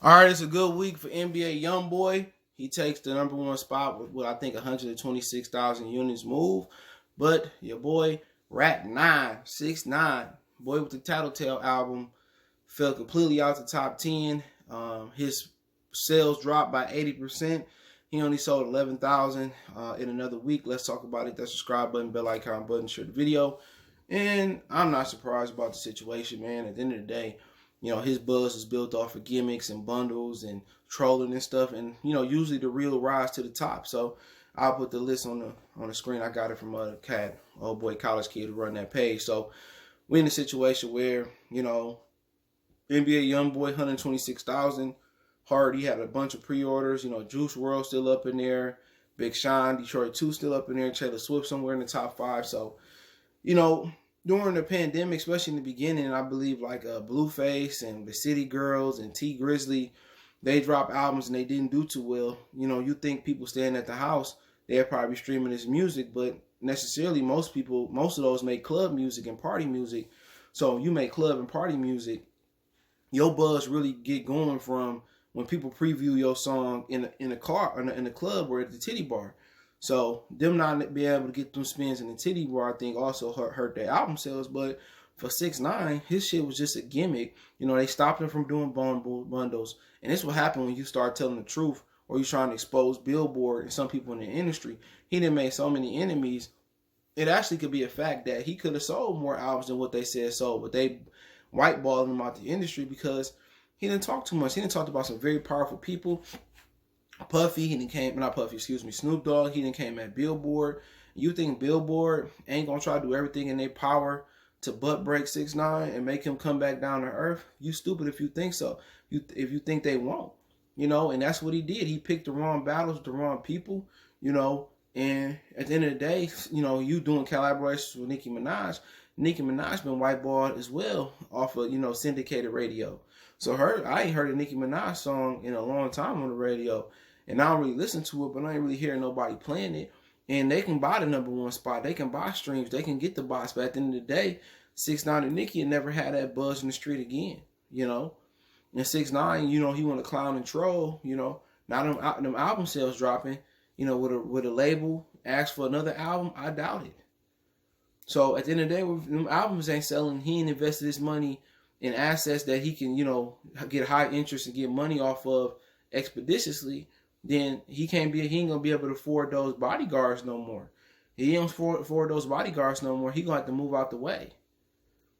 All right, it's a good week for NBA YoungBoy. He takes the number one spot with what I think 126,000 units move. But your boy Rat 9, 6ix9ine, boy with the TattleTales album, fell completely out the top 10. His sales dropped by 80%. He only sold 11,000 in another week. Let's talk about it. That subscribe button, bell icon button, share the video. And I'm not surprised about the situation, man. At the end of the day, his buzz is built off of gimmicks and bundles and trolling and stuff. And, usually the real rise to the top. So I'll put the list on the screen. I got it from a cat, old boy college kid who run that page. So we're in a situation where, NBA YoungBoy, 126,000. Hardy had a bunch of pre-orders. Juice WRLD still up in there. Big Sean, Detroit 2 still up in there. Taylor Swift somewhere in the top 5. So, during the pandemic, especially in the beginning, I believe like Blueface and the City Girls and T Grizzly, they dropped albums and they didn't do too well. You think people staying at the house, they'll probably be streaming this music, but necessarily most of those make club music and party music. So you make club and party music, your buzz really get going from when people preview your song in a car, in the club or at the titty bar. So them not being able to get them spins in the titty bar, I think also hurt their album sales. But for 6ix9ine, his shit was just a gimmick. They stopped him from doing bundles. And this is what happened when you start telling the truth or you trying to expose Billboard and some people in the industry. He done made so many enemies. It actually could be a fact that he could have sold more albums than what they said sold, but they whiteballing him out the industry because he didn't talk too much. He didn't talk about some very powerful people. Puffy, Snoop Dogg, he didn't came at Billboard. You think Billboard ain't gonna try to do everything in their power to butt break 6ix9ine and make him come back down to earth? You stupid if you think so. If you think they won't, and that's what he did. He picked the wrong battles with the wrong people, and at the end of the day, you doing collaborations with Nicki Minaj. Nicki Minaj been whiteballed as well off of, syndicated radio. So I ain't heard a Nicki Minaj song in a long time on the radio. And I don't really listen to it, but I ain't really hearing nobody playing it. And they can buy the number one spot. They can buy streams. They can get the box. But at the end of the day, 6ix9ine and Nicki never had that buzz in the street again, And 6ix9ine, he want to clown and troll, Now them album sales dropping, with a label, ask for another album, I doubt it. So at the end of the day, them albums ain't selling. He ain't invested his money in assets that he can, get high interest and get money off of expeditiously. Then he ain't gonna be able to afford those bodyguards no more. He ain't afford those bodyguards no more. He gonna have to move out the way.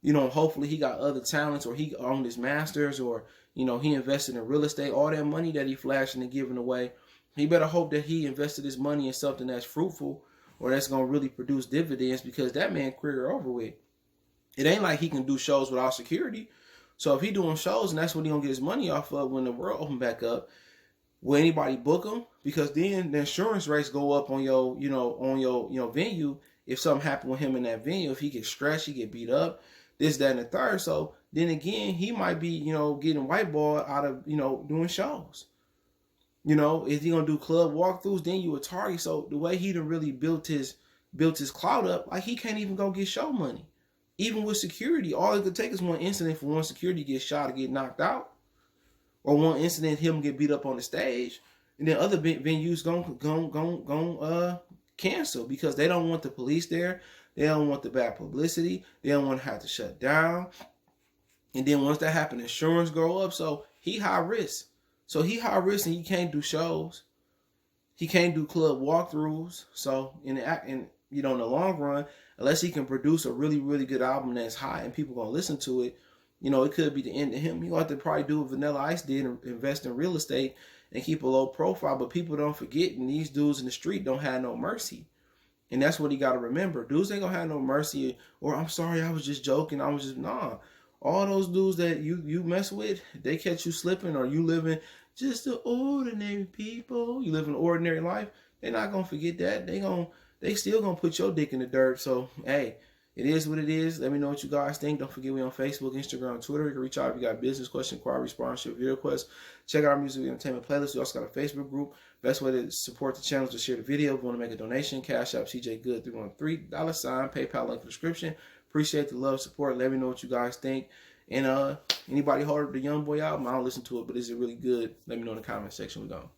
Hopefully he got other talents, or he owned his masters, or he invested in real estate. All that money that he flashing and giving away, he better hope that he invested his money in something that's fruitful or that's gonna really produce dividends, because that man career over with. It ain't like he can do shows without security. So if he doing shows and that's what he gonna get his money off of when the world open back up, will anybody book him? Because then the insurance rates go up on your venue if something happened with him in that venue. If he gets stretched, he get beat up, this, that, and the third. So then again, he might be, getting whiteballed out of, doing shows. If he gonna do club walkthroughs, then you a target. So the way he done really built his clout up, like he can't even go get show money. Even with security, all it could take is one incident for one security to get shot or get knocked out, or one incident him get beat up on the stage, and then other venues gon' cancel because they don't want the police there. They don't want the bad publicity. They don't want to have to shut down. And then once that happens, insurance go up. So he high risk. And he can't do shows. He can't do club walkthroughs. So in the long run, unless he can produce a really, really good album that's high and people gonna listen to it, it could be the end of him. He'll have to probably do what Vanilla Ice did and invest in real estate and keep a low profile. But people don't forget, and these dudes in the street don't have no mercy. And that's what he got to remember. Dudes ain't gonna have no mercy, or I'm sorry, I was just joking. Nah. All those dudes that you mess with, they catch you slipping, or you living just the ordinary people. You live an ordinary life. They're not gonna forget that. They still gonna put your dick in the dirt. So hey, it is what it is. Let me know what you guys think. Don't forget we on Facebook, Instagram, Twitter. You can reach out if you got business question, inquiry, sponsorship, video requests. Check out our music and entertainment playlist. We also got a Facebook group. Best way to support the channel is to share the video. If you want to make a donation, Cash App CJ Good $313, $, PayPal link in the description. Appreciate the love, support. Let me know what you guys think. And anybody heard the Young Boy album? I don't listen to it, but is it really good? Let me know in the comment section. We're going.